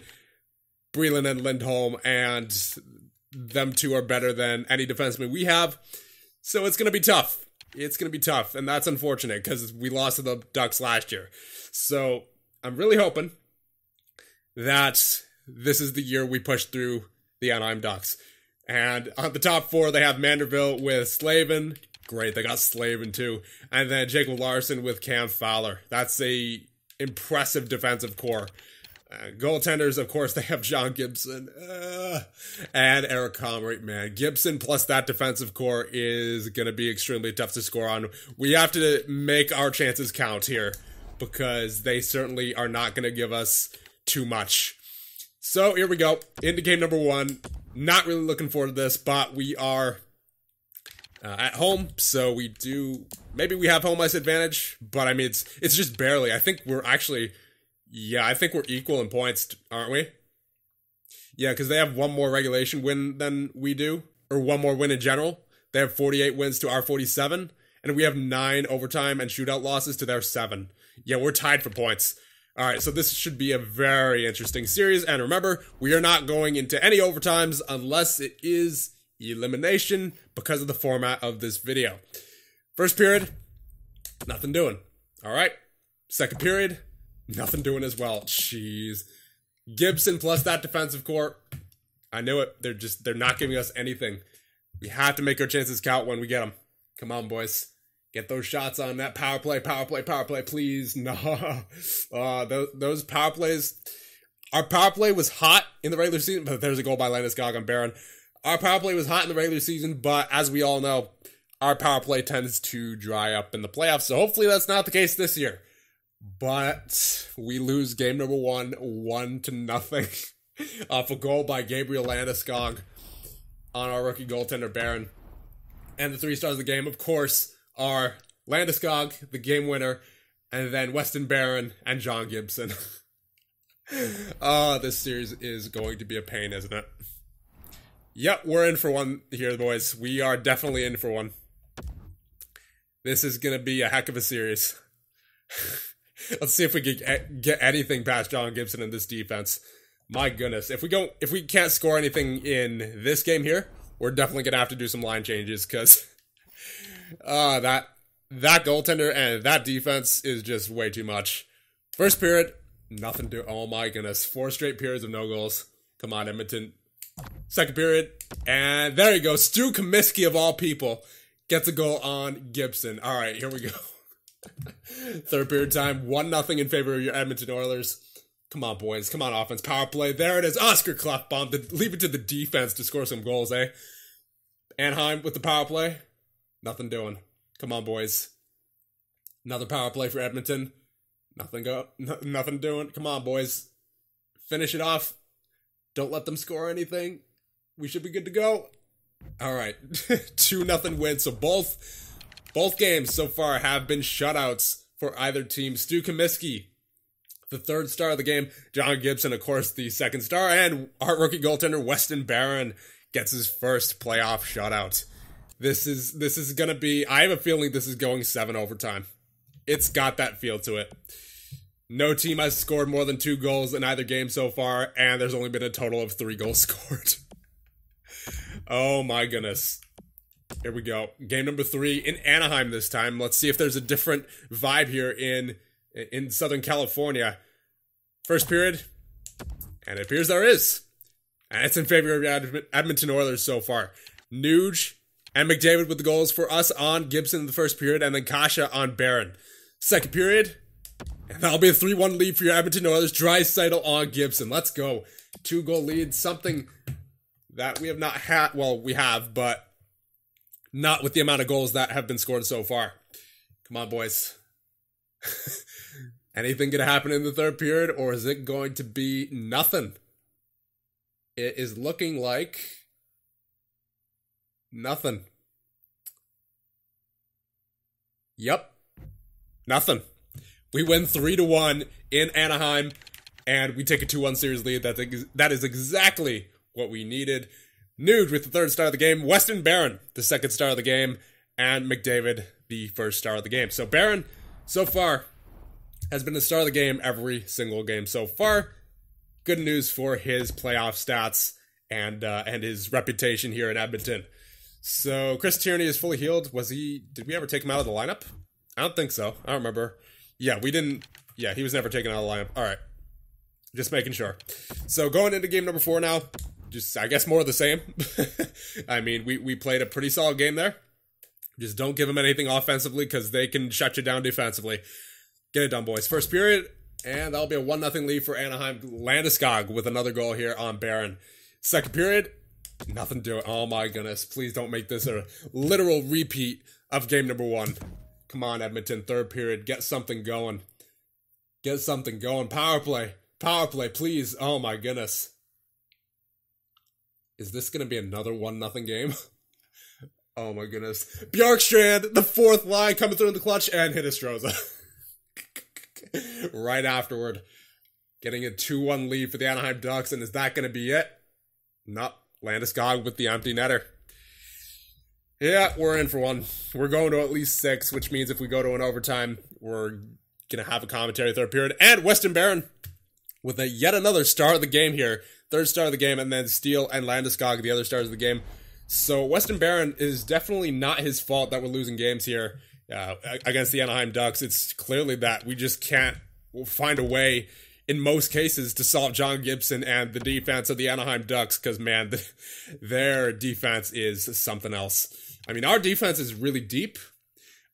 Brelin and Lindholm, and them two are better than any defenseman we have. So it's going to be tough. It's going to be tough, and that's unfortunate because we lost to the Ducks last year. So I'm really hoping that this is the year we push through the Anaheim Ducks. And on the top 4, they have Manderville with Slavin. Great, they got Slavin too. And then Jacob Larson with Cam Fowler. That's a impressive defensive core. Goaltenders, of course, they have John Gibson and Eric Comrie. Man, Gibson plus that defensive core is going to be extremely tough to score on. We have to make our chances count here, because they certainly are not going to give us too much. So here we go, into game number 1. Not really looking forward to this, but we are at home, so maybe we have home ice advantage, but I mean, it's just barely. I think we're equal in points, aren't we? Yeah, because they have one more regulation win than we do, or one more win in general. They have 48 wins to our 47, and we have 9 overtime and shootout losses to their 7. Yeah, we're tied for points. All right, so this should be a very interesting series. And remember, we are not going into any overtimes unless it is elimination because of the format of this video. First period, nothing doing. All right, second period, nothing doing as well. Jeez. Gibson plus that defensive core. I knew it. They're not giving us anything. We have to make our chances count when we get them. Come on, boys. Get those shots on that power play, please. No. Those power plays. Our power play was hot in the regular season, but there's a goal by Landeskog on Barron. Our power play was hot in the regular season, but as we all know, our power play tends to dry up in the playoffs, so hopefully that's not the case this year. But we lose game number 1, 1-0, off a goal by Gabriel Landeskog on our rookie goaltender Barron. And the 3 stars of the game, of course, are Landeskog, the game winner, and then Weston Barron and John Gibson. This series is going to be a pain, isn't it? Yep, we're in for one here, boys. We are definitely in for one. This is going to be a heck of a series. Let's see if we can get anything past John Gibson in this defense. My goodness, if we can't score anything in this game here, we're definitely gonna have to do some line changes because that goaltender and that defense is just way too much. First period, nothing to. Oh my goodness, 4 straight periods of no goals. Come on, Edmonton. Second period, and there you go. Stu Comiskey of all people gets a goal on Gibson. All right, here we go. Third period time, 1-0 in favor of your Edmonton Oilers. Come on, boys. Come on, offense. Power play. There it is. Oscar Klefbom. Leave it to the defense to score some goals, eh? Anaheim with the power play. Nothing doing. Come on, boys. Another power play for Edmonton. Nothing doing. Come on, boys. Finish it off. Don't let them score anything. We should be good to go. All right. 2-0 win. So both games so far have been shutouts for either team. Stu Comiskey, the 3rd star of the game. John Gibson, of course, the 2nd star. And our rookie goaltender, Weston Barron, gets his first playoff shutout. This is going to be... I have a feeling this is going 7 overtime. It's got that feel to it. No team has scored more than 2 goals in either game so far, and there's only been a total of 3 goals scored. Oh my goodness. Here we go. Game number 3 in Anaheim this time. Let's see if there's a different vibe here in Southern California. First period, and it appears there is. And it's in favor of Edmonton Oilers so far. Nuge and McDavid with the goals for us on Gibson in the first period, and then Kasha on Barron. Second period, and that'll be a 3-1 lead for your Edmonton Oilers. Draisaitl on Gibson. Let's go. 2-goal lead, something that we have not had. Well, we have, but not with the amount of goals that have been scored so far. Come on, boys. Anything gonna happen in the third period, or is it going to be nothing? It is looking like nothing. Yep. Nothing. We win 3-1 in Anaheim, and we take a 2-1 series lead. That is exactly what we needed. Nuge with the 3rd star of the game. Weston Barron, the 2nd star of the game. And McDavid, the 1st star of the game. So Barron, so far, has been the star of the game every single game so far. Good news for his playoff stats and his reputation here in Edmonton. So Chris Tierney is fully healed. Did we ever take him out of the lineup? I don't think so. I don't remember. Yeah, we didn't. Yeah, he was never taken out of the lineup. All right. Just making sure. So going into game number 4 now. Just, I guess, more of the same. I mean, we played a pretty solid game there. Just don't give them anything offensively because they can shut you down defensively. Get it done, boys. First period, and that'll be a 1-0 lead for Anaheim. Landeskog with another goal here on Barron. Second period, nothing doing. Oh my goodness. Please don't make this a literal repeat of game number 1. Come on, Edmonton. Third period, get something going. Get something going. Power play. Power play, please. Oh my goodness. Is this going to be another 1-0 game? Oh my goodness. Bjorkstrand, the 4th line, coming through in the clutch, and Hiddestroza. Right afterward. Getting a 2-1 lead for the Anaheim Ducks, and is that going to be it? Nope. Landeskog with the empty netter. Yeah, we're in for one. We're going to at least 6, which means if we go to an overtime, we're going to have a commentary third period. And Weston Barron with yet another star of the game here. 3rd star of the game, and then Steele and Landeskog, the other stars of the game. So Weston Barron is definitely not his fault that we're losing games here against the Anaheim Ducks. It's clearly that we just can't find a way, in most cases, to solve John Gibson and the defense of the Anaheim Ducks, because, man, their defense is something else. I mean, our defense is really deep,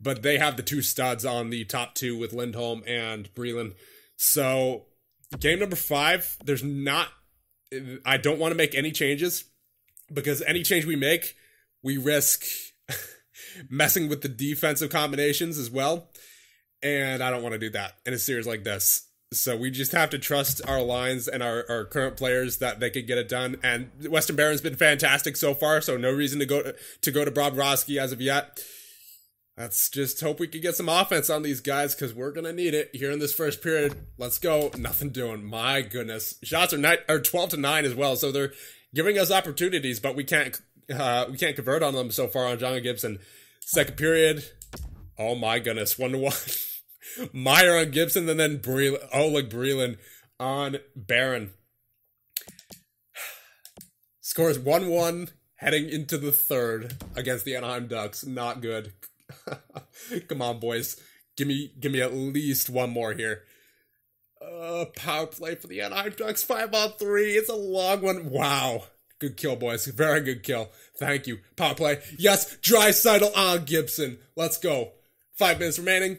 but they have the 2 studs on the top 2 with Lindholm and Breland. So game number 5, I don't want to make any changes, because any change we make, we risk messing with the defensive combinations as well. And I don't want to do that in a series like this. So we just have to trust our lines and our current players that they could get it done. And Weston Barron's been fantastic so far, so no reason to go to Bobrovsky as of yet. Let's just hope we can get some offense on these guys, because we're going to need it here in this first period. Let's go. Nothing doing. My goodness. Shots are 12-9 as well, so they're giving us opportunities, but we can't convert on them so far on John Gibson. Second period. Oh my goodness. 1-1. Meyer on Gibson, and then Oleg Breland on Barron. Scores 1-1 heading into the third against the Anaheim Ducks. Not good. Come on, boys. Give me at least one more here. Power play for the Anaheim Ducks. 5-on-3. It's a long one. Wow. Good kill, boys. Very good kill. Thank you. Power play. Yes. Draisaitl on Gibson. Let's go. 5 minutes remaining.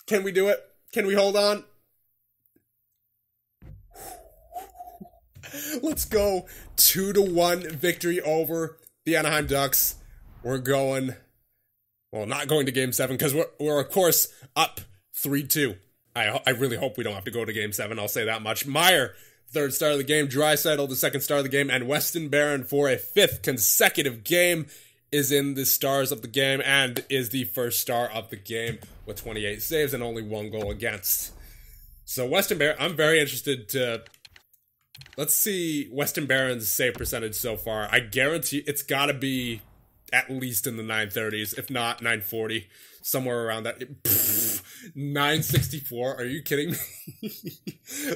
Can we do it? Can we hold on? Let's go. 2-1 victory over the Anaheim Ducks. We're going, well, not going to Game 7 because we're of course up 3-2. I really hope we don't have to go to Game 7. I'll say that much. Meyer, third star of the game. Draisaitl, the second star of the game. And Weston Barron, for a 5th consecutive game, is in the stars of the game and is the first star of the game with 28 saves and only 1 goal against. So Weston Barron, I'm very interested to... Let's see Weston Barron's save percentage so far. I guarantee it's got to be at least in the 930s, if not 940. Somewhere around that. 964. Are you kidding me?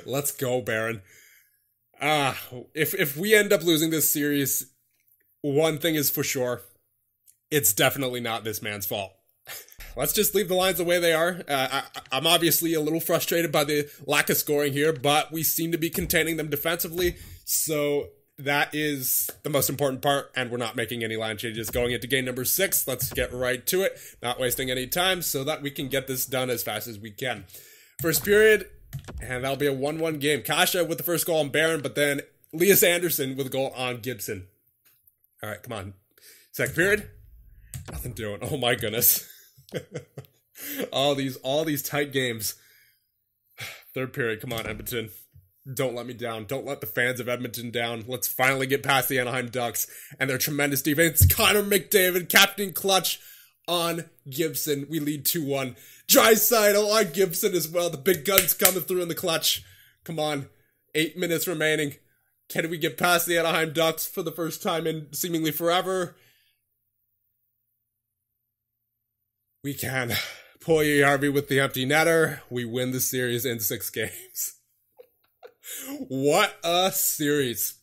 Let's go, Barron. If we end up losing this series, one thing is for sure. It's definitely not this man's fault. Let's just leave the lines the way they are. I'm obviously a little frustrated by the lack of scoring here, but we seem to be containing them defensively. So that is the most important part, and we're not making any line changes going into game number 6. Let's get right to it, not wasting any time so that we can get this done as fast as we can. First period, and that'll be a 1-1 game. Kasha with the first goal on Barron, but then Elias Anderson with a goal on Gibson. All right, come on. Second period, nothing doing. Oh my goodness. all these tight games. Third period, come on, Edmonton. Don't let me down. Don't let the fans of Edmonton down. Let's finally get past the Anaheim Ducks and their tremendous defense. Connor McDavid, captain clutch on Gibson. We lead 2-1. Draisaitl on Gibson as well. The big guns coming through in the clutch. Come on. 8 minutes remaining. Can we get past the Anaheim Ducks for the first time in seemingly forever? We can. Puljujärvi with the empty netter. We win the series in 6 games. What a series.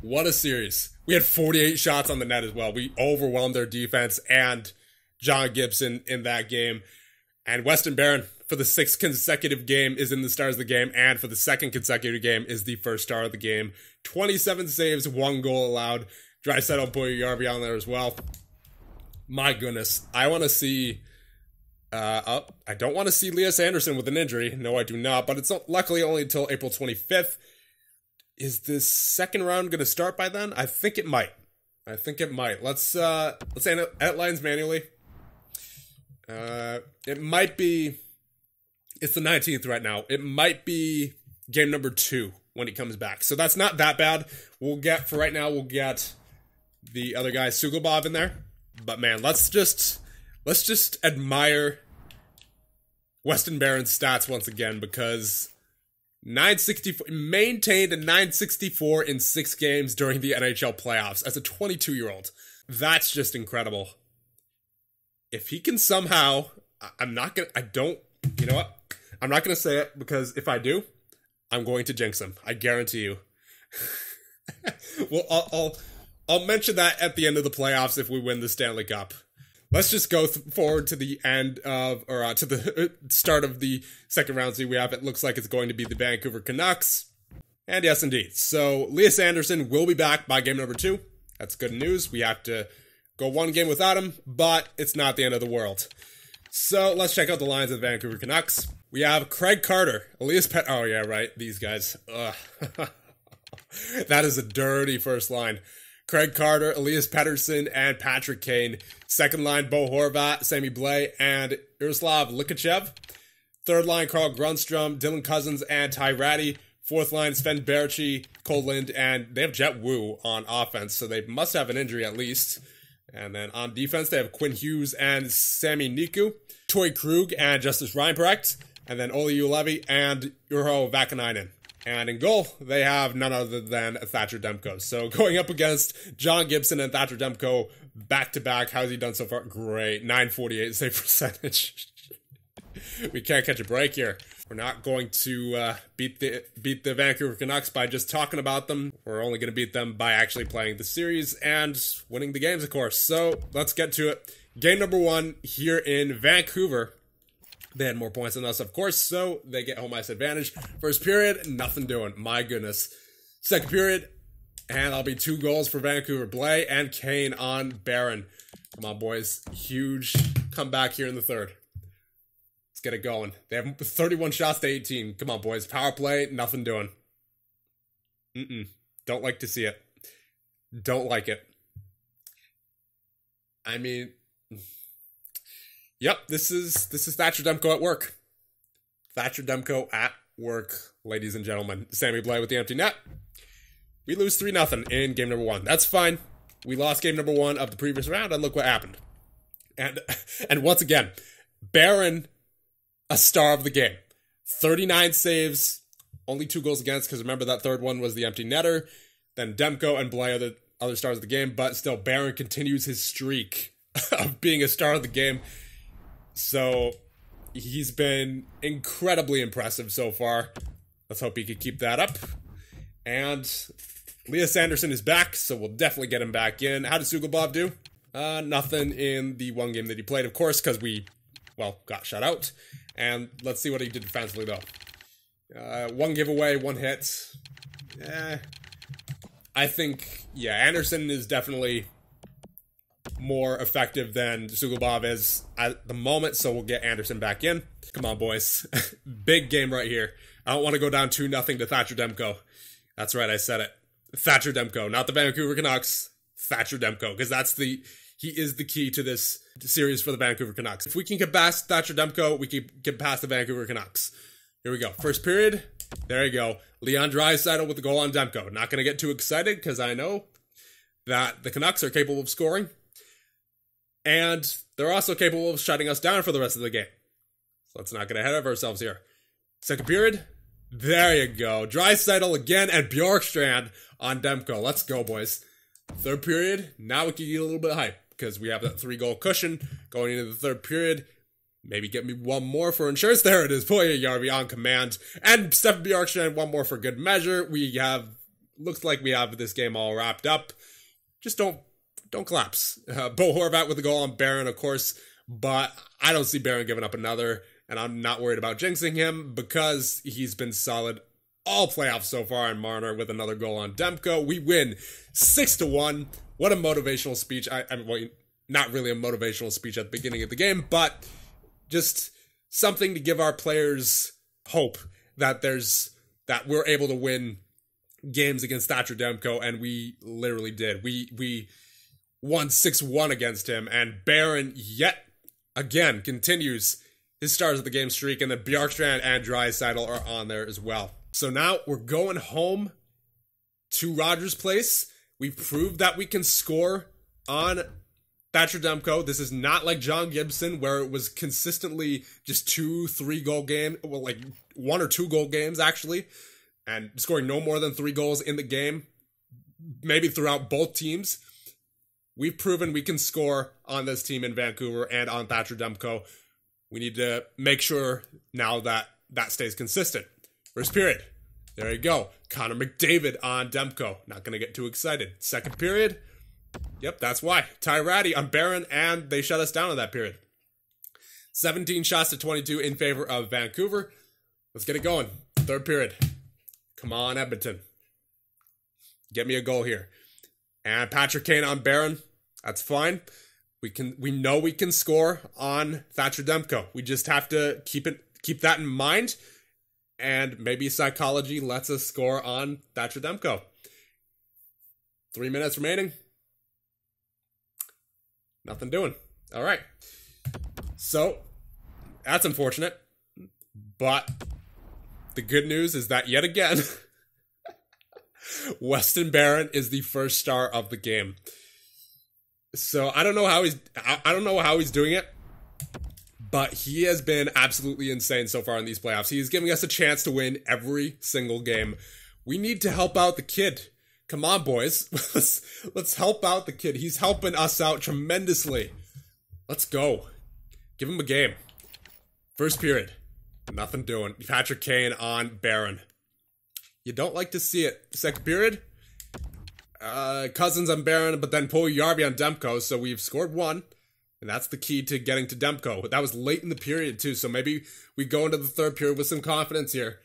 What a series. We had 48 shots on the net as well. We overwhelmed their defense and John Gibson in that game. And Weston Barron, for the 6th consecutive game, is in the stars of the game. And for the 2nd consecutive game, is the first star of the game. 27 saves, 1 goal allowed. Draisaitl and Puljujärvi on there as well. My goodness. I want to see... I don't want to see Elias Anderson with an injury. No, I do not. But it's luckily only until April 25th. Is this second round going to start by then? I think it might. Let's edit lines manually. It might be... It's the 19th right now. It might be game number 2 when he comes back. So that's not that bad. We'll get the other guy, Suglobov, in there. But man, let's just admire Weston Barron's stats once again, because 964 maintained a 964 in 6 games during the NHL playoffs as a 22-year-old. That's just incredible. If he can somehow, I'm not gonna say it, because if I do, I'm going to jinx him. I guarantee you. Well, I'll mention that at the end of the playoffs if we win the Stanley Cup. Let's just go forward to the end of, to the start of the second round. See, it looks like it's going to be the Vancouver Canucks. And yes, indeed. So, Elias Anderson will be back by game number 2. That's good news. We have to go 1 game without him, but it's not the end of the world. So, let's check out the lines of the Vancouver Canucks. We have Craig Carter, oh yeah, right, these guys. Ugh. That is a dirty first line. Craig Carter, Elias Pettersson, and Patrick Kane. Second line, Bo Horvat, Sammy Blais, and Yaroslav Likachev. Third line, Carl Grundstrom, Dylan Cousins, and Ty Ratty. Fourth line, Sven Berchi, Cole Lind, and they have Jet Wu on offense, so they must have an injury at least. And then on defense, they have Quinn Hughes and Sami Niku, Toy Krug, and Justice Reinprecht, and then Olli Juolevi and Urho Vakanainen. And in goal, they have none other than Thatcher Demko. So going up against John Gibson and Thatcher Demko back-to-back. How's he done so far? Great. 948 save percentage. We can't catch a break here. We're not going to beat the Vancouver Canucks by just talking about them. We're only going to beat them by actually playing the series and winning the games, of course. So let's get to it. Game number 1 here in Vancouver. They had more points than us, of course, so they get home ice advantage. First period, nothing doing. My goodness. Second period, and that'll be 2 goals for Vancouver. Blais and Kane on Barron. Come on, boys. Huge comeback here in the third. Let's get it going. They have 31 shots to 18. Come on, boys. Power play, nothing doing. Don't like to see it. Don't like it. I mean... Yep, this is Thatcher Demko at work. Thatcher Demko at work, ladies and gentlemen. Sammy Blais with the empty net. We lose 3-0 in game number 1. That's fine. We lost game number 1 of the previous round, and look what happened. And once again, Barron, a star of the game. 39 saves, only 2 goals against, because remember that third one was the empty netter. Then Demko and Blais are the other stars of the game, but still, Barron continues his streak of being a star of the game. So, he's been incredibly impressive so far. Let's hope he can keep that up. And Elias Anderson is back, so we'll definitely get him back in. How did Suglobov do? Nothing in the one game that he played, of course, because we, well, got shut out. And let's see what he did defensively, though. 1 giveaway, 1 hit. I think, yeah, Anderson is definitely more effective than Suglobov is at the moment, so we'll get Anderson back in. Come on, boys. Big game right here. I don't want to go down 2-0 to Thatcher Demko. That's right, I said it. Thatcher Demko, not the Vancouver Canucks. Thatcher Demko, because he is the key to this series for the Vancouver Canucks. If we can get past Thatcher Demko, we can get past the Vancouver Canucks. Here we go. First period. There you go. Leon Draisaitl with the goal on Demko. Not going to get too excited, because I know that the Canucks are capable of scoring. And they're also capable of shutting us down for the rest of the game. So let's not get ahead of ourselves here. Second period. There you go. Draisaitl again and Bjorkstrand on Demko. Let's go, boys. Third period. Now we can get a little bit of hype because we have that 3-goal cushion going into the third period. Maybe get me 1 more for insurance. There it is. Puljujärvi on command. And Stefan Bjorkstrand, 1 more for good measure. Looks like we have this game all wrapped up. Just don't collapse. Bo Horvat with the goal on Barron, of course, but I don't see Barron giving up another, and I'm not worried about jinxing him because he's been solid all playoffs so far, and Marner with another goal on Demko. We win 6-1. What a motivational speech. I mean, well, not really a motivational speech at the beginning of the game, but just something to give our players hope that we're able to win games against Thatcher Demko, and we literally did. We won 6-1 against him, and Barron yet again continues his stars of the game streak, and then Bjorkstrand and Draisaitl are on there as well. So now we're going home to Rogers Place. We've proved that we can score on Thatcher Demko. This is not like John Gibson, where it was consistently just 2-3 goal game, well, like 1 or 2 goal games actually, and scoring no more than 3 goals in the game, maybe throughout both teams. We've proven we can score on this team in Vancouver and on Thatcher Demko. We need to make sure now that that stays consistent. First period. There you go. Connor McDavid on Demko. Not going to get too excited. Second period. Yep, that's why. Ty Ratty on Barron, and they shut us down in that period. 17 shots to 22 in favor of Vancouver. Let's get it going. Third period. Come on, Edmonton. Get me a goal here. And Patrick Kane on Barron. That's fine. We know we can score on Thatcher Demko. We just have to keep that in mind. And maybe psychology lets us score on Thatcher Demko. 3 minutes remaining. Nothing doing. All right. So, that's unfortunate. But the good news is that yet again, Weston Barron is the first star of the game. So I don't know how he's doing it, but he has been absolutely insane so far in these playoffs. He's giving us a chance to win every single game. We need to help out the kid. Come on, boys. Let's help out the kid. He's helping us out tremendously. Let's go. Give him a game. First period. Nothing doing. Patrick Kane on Barron. You don't like to see it. Second period. Cousins on Barron, but then Puljujärvi on Demko. So we've scored one. And that's the key to getting to Demko. That was late in the period, too. So maybe we go into the third period with some confidence here.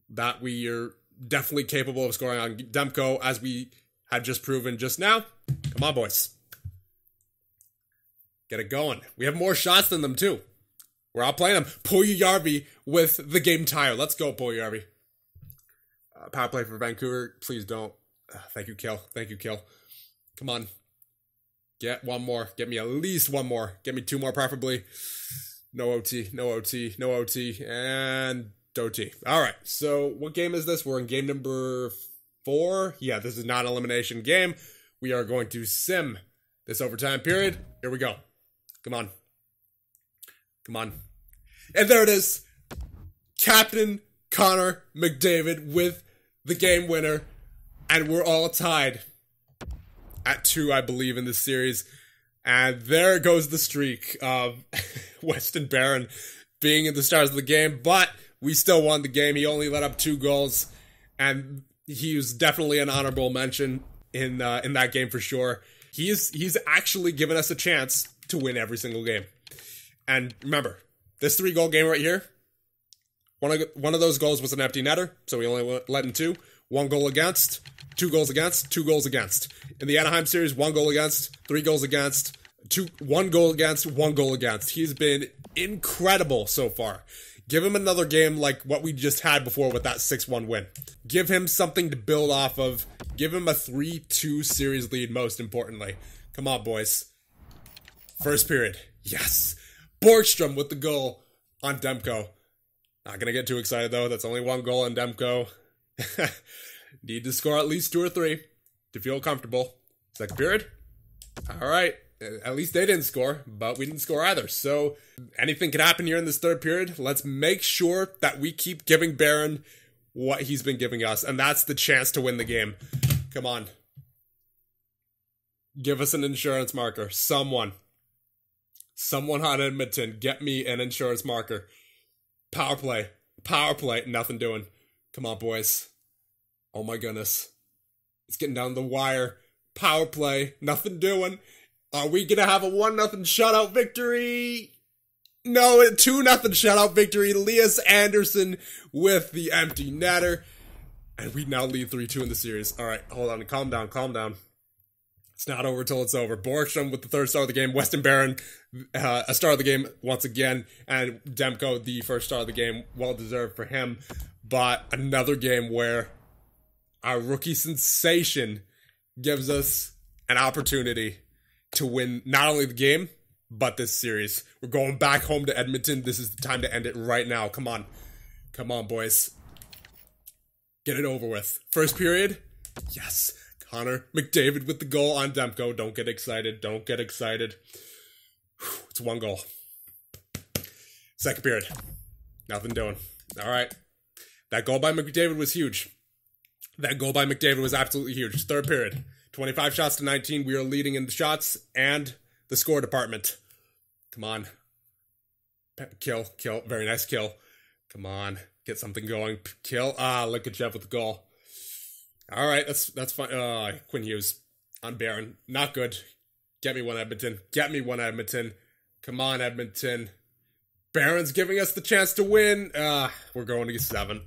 That we are definitely capable of scoring on Demko, as we had just proven just now. Come on, boys. Get it going. We have more shots than them, too. We're outplaying them. Puljujärvi with the game tire. Let's go, Puljujärvi. Power play for Vancouver. Please don't. Thank you, Kill. Thank you, Kill. Come on. Get one more. Get me at least one more. Get me two more, preferably. No OT. No OT. No OT. And OT. All right. So what game is this? We're in game number 4. Yeah, this is not an elimination game. We are going to sim this overtime period. Here we go. Come on. Come on. And there it is. Captain Connor McDavid with the game winner. And we're all tied at 2, I believe, in this series. And there goes the streak of Weston Barron being in the stars of the game. But we still won the game. He only let up 2 goals. And he was definitely an honorable mention in that game for sure. He's actually given us a chance to win every single game. And remember, this 3-goal game right here, one of those goals was an empty netter, so we only let in 2. 1 goal against, 2 goals against, 2 goals against. In the Anaheim series, 1 goal against, 3 goals against, 1 goal against, 1 goal against. He's been incredible so far. Give him another game like what we just had before with that 6-1 win. Give him something to build off of. Give him a 3-2 series lead, most importantly. Come on, boys. First period. Yes. Borgstrom with the goal on Demko. Not going to get too excited, though. That's only 1 goal on Demko. Need to score at least 2 or 3 to feel comfortable. Second period. All right. At least they didn't score, but we didn't score either. So anything could happen here in this third period. Let's make sure that we keep giving Barron what he's been giving us, and that's the chance to win the game. Come on. Give us an insurance marker. Someone on Edmonton, get me an insurance marker. Power play. Power play. Nothing doing. Come on, boys. Oh my goodness. It's getting down the wire. Power play. Nothing doing. Are we going to have a 1-0 shutout victory? No, a 2-0 shutout victory. Elias Anderson with the empty netter. And we now lead 3-2 in the series. All right, hold on. Calm down. Calm down. It's not over till it's over. Borgstrom with the 3rd star of the game. Weston Barron, a star of the game once again. And Demko, the 1st star of the game. Well deserved for him. But another game where our rookie sensation gives us an opportunity to win not only the game, but this series. We're going back home to Edmonton. This is the time to end it right now. Come on. Come on, boys. Get it over with. First period. Yes. Connor McDavid with the goal on Demko. Don't get excited. Don't get excited. It's 1 goal. Second period. Nothing doing. All right. That goal by McDavid was huge. That goal by McDavid was absolutely huge. Third period. 25 shots to 19. We are leading in the shots and the score department. Come on. Kill. Very nice kill. Come on. Get something going. Kill. Look at Jeff with the goal. All right. That's fine. Quinn Hughes on Barron. Not good. Get me one, Edmonton. Get me one, Edmonton. Come on, Edmonton. Barron's giving us the chance to win. We're going to 7.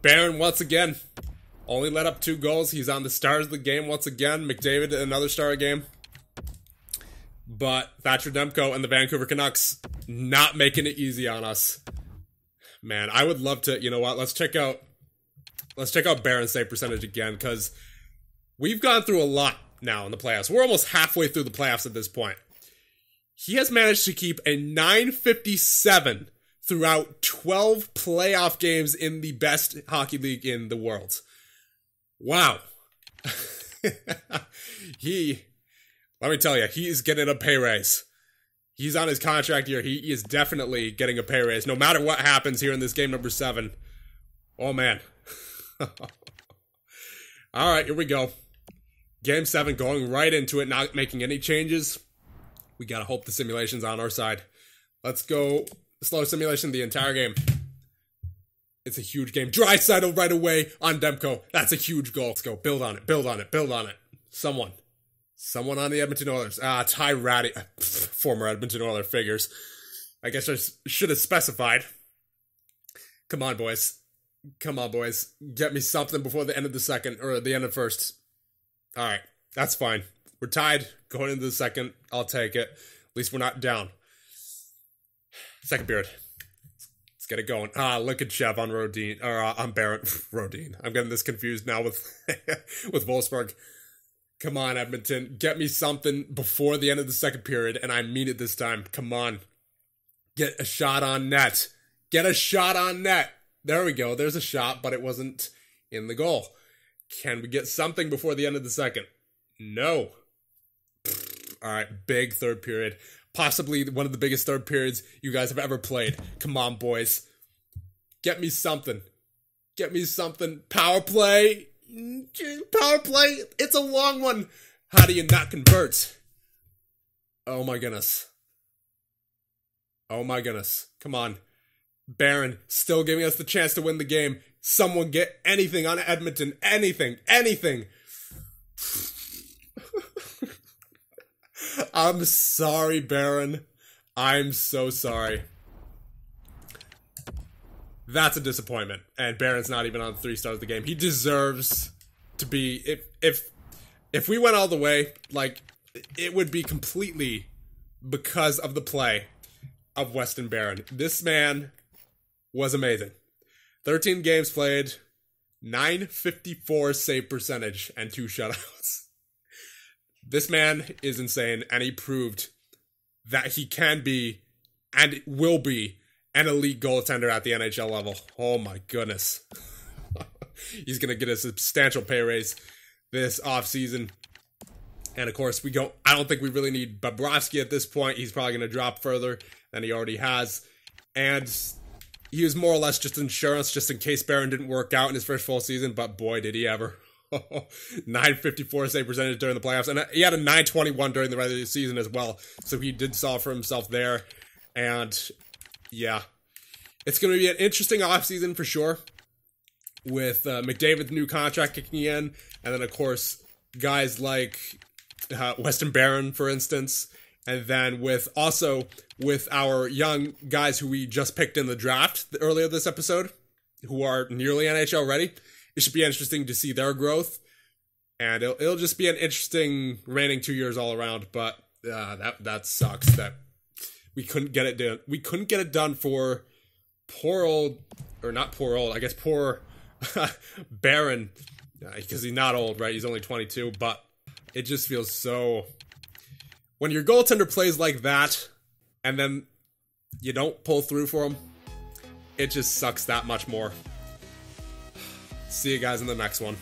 Barron once again. Only let up 2 goals. He's on the stars of the game once again. McDavid, another star of the game. But Thatcher Demko and the Vancouver Canucks not making it easy on us. Man, I would love to, you know what, let's check out Barron's save percentage again, because we've gone through a lot now in the playoffs. We're almost halfway through the playoffs at this point. He has managed to keep a .957 throughout 12 playoff games in the best hockey league in the world. Wow. Let me tell you, he's getting a pay raise. He's on his contract year. He is definitely getting a pay raise, no matter what happens here in this game number 7. Oh, man. All right, here we go. Game 7, going right into it, not making any changes. We got to hope the simulation's on our side. Let's go slow simulation the entire game. It's a huge game. Draisaitl right away on Demko. That's a huge goal. Let's go. Build on it. Build on it. Build on it. Someone on the Edmonton Oilers. Ty Ratty. Former Edmonton Oiler figures. I guess I should have specified. Come on, boys. Come on, boys. Get me something before the end of the second, or the end of first. All right. That's fine. We're tied going into the second. I'll take it. At least we're not down. Second period. Let's get it going. Look at Chev on Rodin, or on Barrett. Rodin. I'm getting this confused now with with Wolfsburg. Come on, Edmonton. Get me something before the end of the second period, and I mean it this time. Come on. Get a shot on net. Get a shot on net. There we go. There's a shot, but it wasn't in the goal. Can we get something before the end of the second? No. All right, big third period. Possibly one of the biggest third periods you guys have ever played. Come on, boys. Get me something. Get me something. Power play. Power play. It's a long one. How do you not convert? Oh my goodness. Oh my goodness. Come on. Barron still giving us the chance to win the game. Someone get anything on Edmonton. Anything. Anything. I'm sorry, Barron. I'm so sorry. That's a disappointment. And Barron's not even on 3 stars of the game. He deserves to be... If we went all the way, like, it would be completely because of the play of Weston Barron. This man was amazing. 13 games played, 954 save percentage, and 2 shutouts. This man is insane, and he proved that he can be, and will be, an elite goaltender at the NHL level. Oh my goodness. He's going to get a substantial pay raise this offseason. And of course, I don't think we really need Bobrovsky at this point. He's probably going to drop further than he already has. And he was more or less just insurance, just in case Barron didn't work out in his first full season, but boy, did he ever. 954 save percentage during the playoffs, and he had a 921 during the regular season as well, so he did solve for himself there. And yeah, it's going to be an interesting offseason for sure, with McDavid's new contract kicking in, and then of course guys like Weston Barron, for instance, and then with our young guys who we just picked in the draft earlier this episode, who are nearly NHL ready. It should be interesting to see their growth, and it'll just be an interesting reigning 2 years all around. But that sucks that we couldn't get it done. We couldn't get it done for poor Barron, because he's not old, right? He's only 22, but it just feels so. When your goaltender plays like that, and then you don't pull through for him, it just sucks that much more. See you guys in the next one.